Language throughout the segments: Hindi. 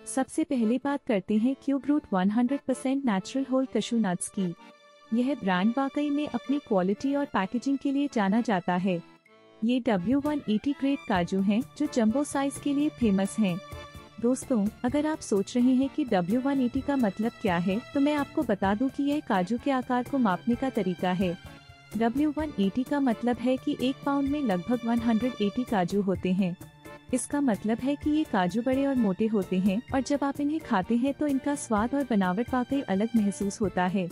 सबसे पहले बात करते हैं cube root 100% natural whole cashew nuts की। यह ब्रांड वाकई में अपनी क्वालिटी और पैकेजिंग के लिए जाना जाता है। ये W180 ग्रेड काजू हैं जो जंबो साइज के लिए फेमस हैं। दोस्तों, अगर आप सोच रहे हैं कि W180 का मतलब क्या है, तो मैं आपको बता दूं कि यह काजू के आकार को मापने का तरीका है। W180 का मतलब है कि 1 पाउंड में लगभग 180 काजू होते हैं। इसका मतलब है कि ये काजू बड़े और मोटे होते हैं और जब आप इन्हें खाते हैं तो इनका स्वाद और बनावट वाकई अलग महसूस होता है।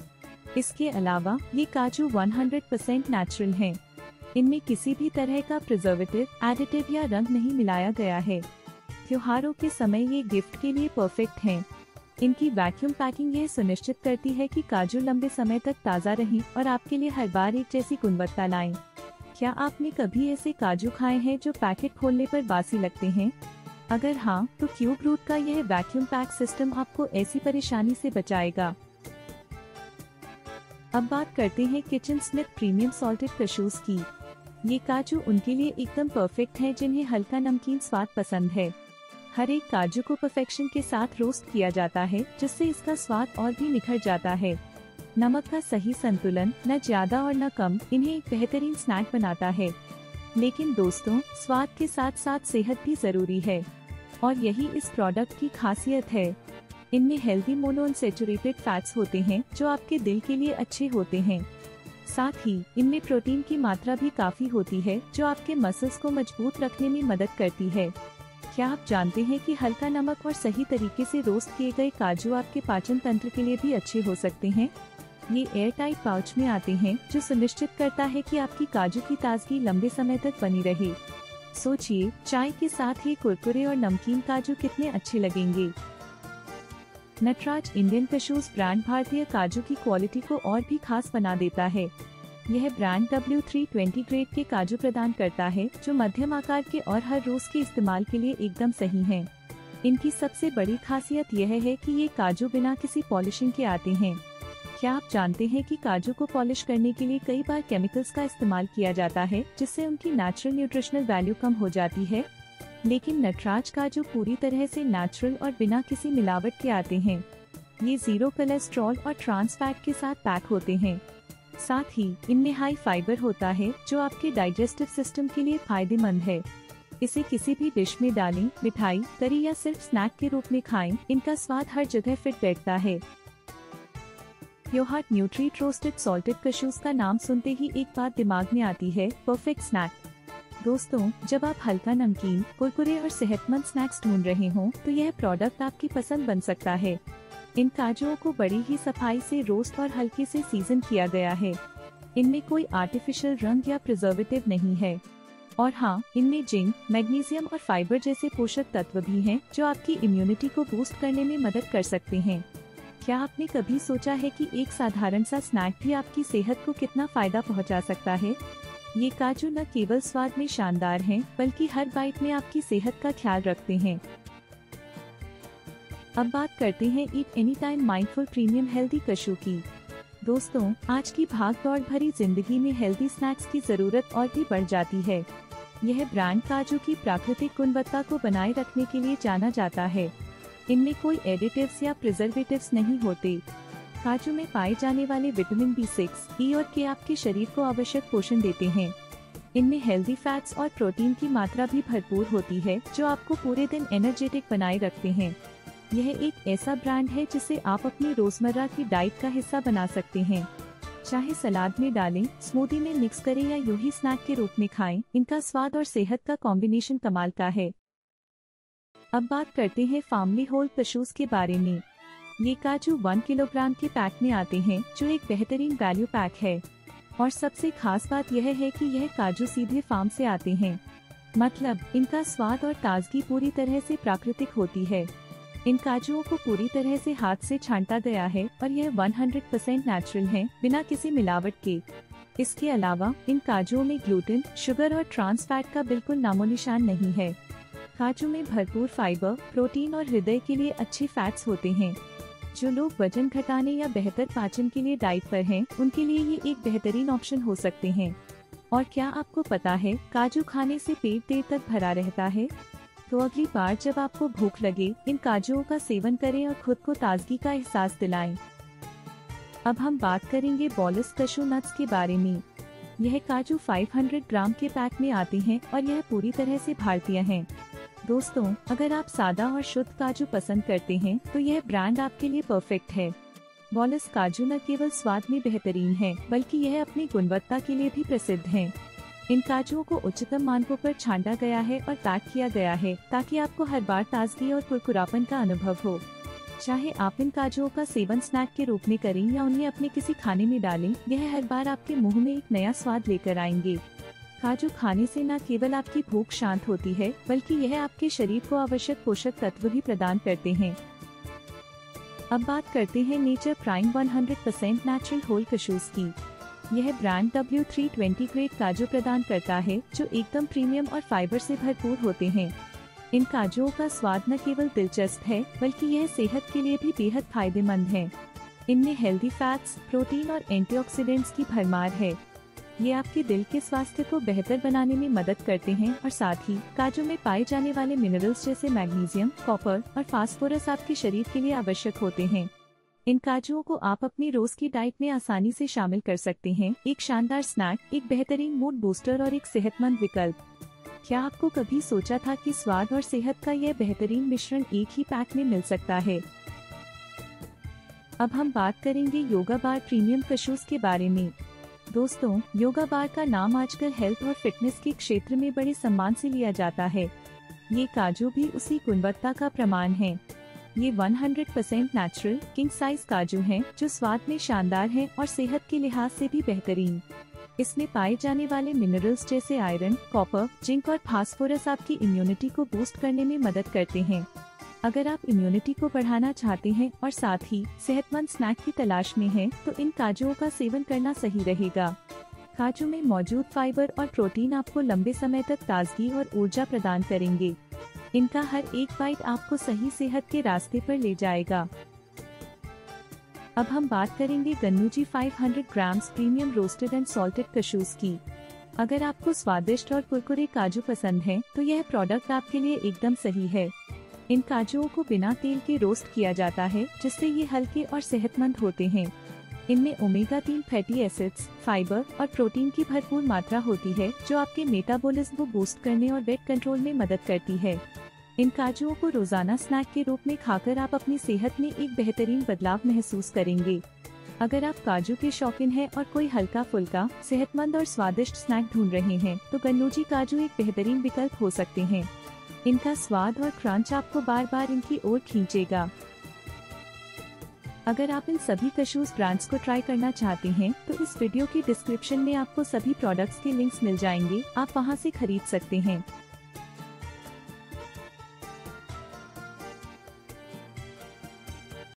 इसके अलावा ये काजू 100% नेचुरल हैं। इनमें किसी भी तरह का प्रिजर्वेटिव, एडिटिव या रंग नहीं मिलाया गया है। त्योहारों के समय ये गिफ्ट के लिए परफेक्ट हैं। इनकी वैक्यूम पैकिंग यह सुनिश्चित करती है कि काजू लंबे समय तक ताज़ा रहें और आपके लिए हर बार एक जैसी गुणवत्ता लाएं। क्या आपने कभी ऐसे काजू खाए हैं जो पैकेट खोलने पर बासी लगते हैं? अगर हाँ, तो क्यूब रूट का यह वैक्यूम पैक सिस्टम आपको ऐसी परेशानी से बचाएगा। अब बात करते हैं kitchen Smith premium salted cashews की। ये काजू उनके लिए एकदम परफेक्ट हैं जिन्हें हल्का नमकीन स्वाद पसंद है। हर एक काजू को परफेक्शन के साथ रोस्ट किया जाता है, जिससे इसका स्वाद और भी निखर जाता है। नमक का सही संतुलन, न ज्यादा और न कम, इन्हें एक बेहतरीन स्नैक बनाता है। लेकिन दोस्तों, स्वाद के साथ साथ सेहत भी जरूरी है और यही इस प्रोडक्ट की खासियत है। इनमें हेल्दी मोनोअनसैचुरेटेड फैट्स होते हैं जो आपके दिल के लिए अच्छे होते हैं। साथ ही इनमें प्रोटीन की मात्रा भी काफी होती है जो आपके मसल्स को मजबूत रखने में मदद करती है। क्या आप जानते हैं कि हल्का नमक और सही तरीके से रोस्ट किए गए काजू आपके पाचन तंत्र के लिए भी अच्छे हो सकते हैं? ये एयर टाइट पाउच में आते हैं जो सुनिश्चित करता है कि आपकी काजू की ताजगी लंबे समय तक बनी रहे। सोचिए, चाय के साथ ये कुरकुरे और नमकीन काजू कितने अच्छे लगेंगे। नटराज इंडियन कशूज ब्रांड भारतीय काजू की क्वालिटी को और भी खास बना देता है। यह ब्रांड W320 ग्रेड के काजू प्रदान करता है जो मध्यम आकार के और हर रोज के इस्तेमाल के लिए एकदम सही हैं। इनकी सबसे बड़ी खासियत यह है कि ये काजू बिना किसी पॉलिशिंग के आते हैं। क्या आप जानते हैं कि काजू को पॉलिश करने के लिए कई बार केमिकल्स का इस्तेमाल किया जाता है, जिससे उनकी नेचुरल न्यूट्रिशनल वैल्यू कम हो जाती है? लेकिन नटराज काजू पूरी तरह से नेचुरल और बिना किसी मिलावट के आते हैं। ये 0 कोलेस्ट्रॉल और ट्रांस फैट के साथ पैक होते हैं। साथ ही इनमें हाई फाइबर होता है जो आपके डाइजेस्टिव सिस्टम के लिए फायदेमंद है। इसे किसी भी डिश में डालें, मिठाई, करी या सिर्फ स्नैक के रूप में खाएं। इनका स्वाद हर जगह फिट बैठता है। प्योर न्यूट्रीट रोस्टेड सॉल्टेड कशूज का नाम सुनते ही एक बात दिमाग में आती है, परफेक्ट स्नैक। दोस्तों, जब आप हल्का नमकीन, कुरकुरे और सेहतमंद स्नैक्स ढूंढ रहे हों, तो यह प्रोडक्ट आपकी पसंद बन सकता है। इन काजुओं को बड़ी ही सफाई से रोस्ट और हल्के से सीजन किया गया है। इनमें कोई आर्टिफिशियल रंग या प्रिजर्वेटिव नहीं है। और हाँ, इनमें जिंक, मैग्नीशियम और फाइबर जैसे पोषक तत्व भी हैं जो आपकी इम्यूनिटी को बूस्ट करने में मदद कर सकते हैं। क्या आपने कभी सोचा है कि एक साधारण सा स्नैक भी आपकी सेहत को कितना फायदा पहुंचा सकता है? ये काजू न केवल स्वाद में शानदार हैं, बल्कि हर बाइट में आपकी सेहत का ख्याल रखते हैं। अब बात करते हैं eat any time mindful premium healthy cashew की। दोस्तों, आज की भाग-दौड़ भरी जिंदगी में हेल्दी स्नैक्स की जरूरत और भी बढ़ जाती है। यह ब्रांड काजू की प्राकृतिक गुणवत्ता को बनाए रखने के लिए जाना जाता है। इनमें कोई एडिटिव्स या प्रिजर्वेटिव्स नहीं होते। काजू में पाए जाने वाले विटामिन B6, E और K आपके शरीर को आवश्यक पोषण देते हैं। इनमें हेल्दी फैट्स और प्रोटीन की मात्रा भी भरपूर होती है जो आपको पूरे दिन एनर्जेटिक बनाए रखते हैं। यह एक ऐसा ब्रांड है जिसे आप अपनी रोजमर्रा की डाइट का हिस्सा बना सकते हैं। चाहे सलाद में डालें, स्मूदी में मिक्स करें या यूं ही स्नैक के रूप में खाएं, इनका स्वाद और सेहत का कॉम्बिनेशन कमाल का है। अब बात करते हैं फार्मली होल कशूज के बारे में। ये काजू 1 किलोग्राम के पैक में आते हैं जो एक बेहतरीन वैल्यू पैक है। और सबसे खास बात यह है कि यह काजू सीधे फार्म से आते हैं। मतलब इनका स्वाद और ताजगी पूरी तरह से प्राकृतिक होती है। इन काजुओं को पूरी तरह से हाथ से छांटा गया है और यह 100% नेचुरल है, बिना किसी मिलावट के। इसके अलावा इन काजुओं में ग्लूटेन, शुगर और ट्रांस फैट का बिल्कुल नामोनिशान नहीं है। काजू में भरपूर फाइबर, प्रोटीन और हृदय के लिए अच्छे फैट्स होते हैं। जो लोग वजन घटाने या बेहतर पाचन के लिए डाइट पर हैं, उनके लिए ये एक बेहतरीन ऑप्शन हो सकते हैं। और क्या आपको पता है, काजू खाने से पेट देर तक भरा रहता है। तो अगली बार जब आपको भूख लगे, इन काजुओं का सेवन करें और खुद को ताजगी का एहसास दिलाएं। अब हम बात करेंगे बॉलस कशू नट्स के बारे में। यह काजू 500 ग्राम के पैक में आते हैं और यह पूरी तरह से भारतीय हैं। दोस्तों, अगर आप सादा और शुद्ध काजू पसंद करते हैं तो यह ब्रांड आपके लिए परफेक्ट है। बॉलस काजू न केवल स्वाद में बेहतरीन है, बल्कि यह अपनी गुणवत्ता के लिए भी प्रसिद्ध हैं। इन काजुओं को उच्चतम मानकों पर छांटा गया है और पैक किया गया है ताकि आपको हर बार ताजगी और कुरकुरापन का अनुभव हो। चाहे आप इन काजुओं का सेवन स्नैक के रूप में करें या उन्हें अपने किसी खाने में डालें, यह हर बार आपके मुंह में एक नया स्वाद लेकर आएंगे। काजू खाने से न केवल आपकी भूख शांत होती है, बल्कि यह आपके शरीर को आवश्यक पोषक तत्व भी प्रदान करते हैं। अब बात करते हैं नेचर प्राइम 100% नेचुरल होल कशूज की। यह ब्रांड W320 ग्रेड काजू प्रदान करता है जो एकदम प्रीमियम और फाइबर से भरपूर होते हैं। इन काजुओं का स्वाद न केवल दिलचस्प है, बल्कि यह सेहत के लिए भी बेहद फायदेमंद है। इनमें हेल्दी फैट्स, प्रोटीन और एंटीऑक्सीडेंट्स की भरमार है। ये आपके दिल के स्वास्थ्य को बेहतर बनाने में मदद करते हैं और साथ ही काजू में पाए जाने वाले मिनरल्स जैसे मैग्नीशियम, कॉपर और फास्फोरस आपके शरीर के लिए आवश्यक होते हैं। इन काजुओं को आप अपनी रोज की डाइट में आसानी से शामिल कर सकते हैं। एक शानदार स्नैक, एक बेहतरीन मूड बूस्टर और एक सेहतमंद विकल्प। क्या आपको कभी सोचा था कि स्वाद और सेहत का यह बेहतरीन मिश्रण एक ही पैक में मिल सकता है? अब हम बात करेंगे योगा बार प्रीमियम कशूज के बारे में। दोस्तों, योगा बार का नाम आजकल हेल्थ और फिटनेस के क्षेत्र में बड़े सम्मान से लिया जाता है। ये काजू भी उसी गुणवत्ता का प्रमाण है। ये 100% नेचुरल किंग साइज काजू हैं, जो स्वाद में शानदार हैं और सेहत के लिहाज से भी बेहतरीन। इसमें पाए जाने वाले मिनरल्स जैसे आयरन, कॉपर, जिंक और फास्फोरस आपकी इम्यूनिटी को बूस्ट करने में मदद करते हैं। अगर आप इम्यूनिटी को बढ़ाना चाहते हैं और साथ ही सेहतमंद स्नैक की तलाश में हैं, तो इन काजुओं का सेवन करना सही रहेगा। काजू में मौजूद फाइबर और प्रोटीन आपको लंबे समय तक ताजगी और ऊर्जा प्रदान करेंगे। इनका हर एक बाइट आपको सही सेहत के रास्ते पर ले जाएगा। अब हम बात करेंगे गन्नूजी 500 grams premium roasted and salted cashews की। अगर आपको स्वादिष्ट और कुरकुरे काजू पसंद हैं, तो यह प्रोडक्ट आपके लिए एकदम सही है। इन काजुओं को बिना तेल के रोस्ट किया जाता है, जिससे ये हल्के और सेहतमंद होते हैं। इनमें ओमेगा 3 फैटी एसिड्स, फाइबर और प्रोटीन की भरपूर मात्रा होती है, जो आपके मेटाबॉलिज्म को बूस्ट करने और वेट कंट्रोल में मदद करती है। इन काजुओं को रोजाना स्नैक के रूप में खाकर आप अपनी सेहत में एक बेहतरीन बदलाव महसूस करेंगे। अगर आप काजू के शौकीन हैं और कोई हल्का फुल्का, सेहतमंद और स्वादिष्ट स्नैक ढूंढ रहे हैं, तो गन्नूजी काजू एक बेहतरीन विकल्प हो सकते हैं। इनका स्वाद और क्रंच आपको बार बार इनकी ओर खींचेगा। अगर आप इन सभी कशूज ब्रांड्स को ट्राई करना चाहते हैं, तो इस वीडियो की डिस्क्रिप्शन में आपको सभी प्रोडक्ट्स के लिंक्स मिल जाएंगे। आप वहां से खरीद सकते हैं।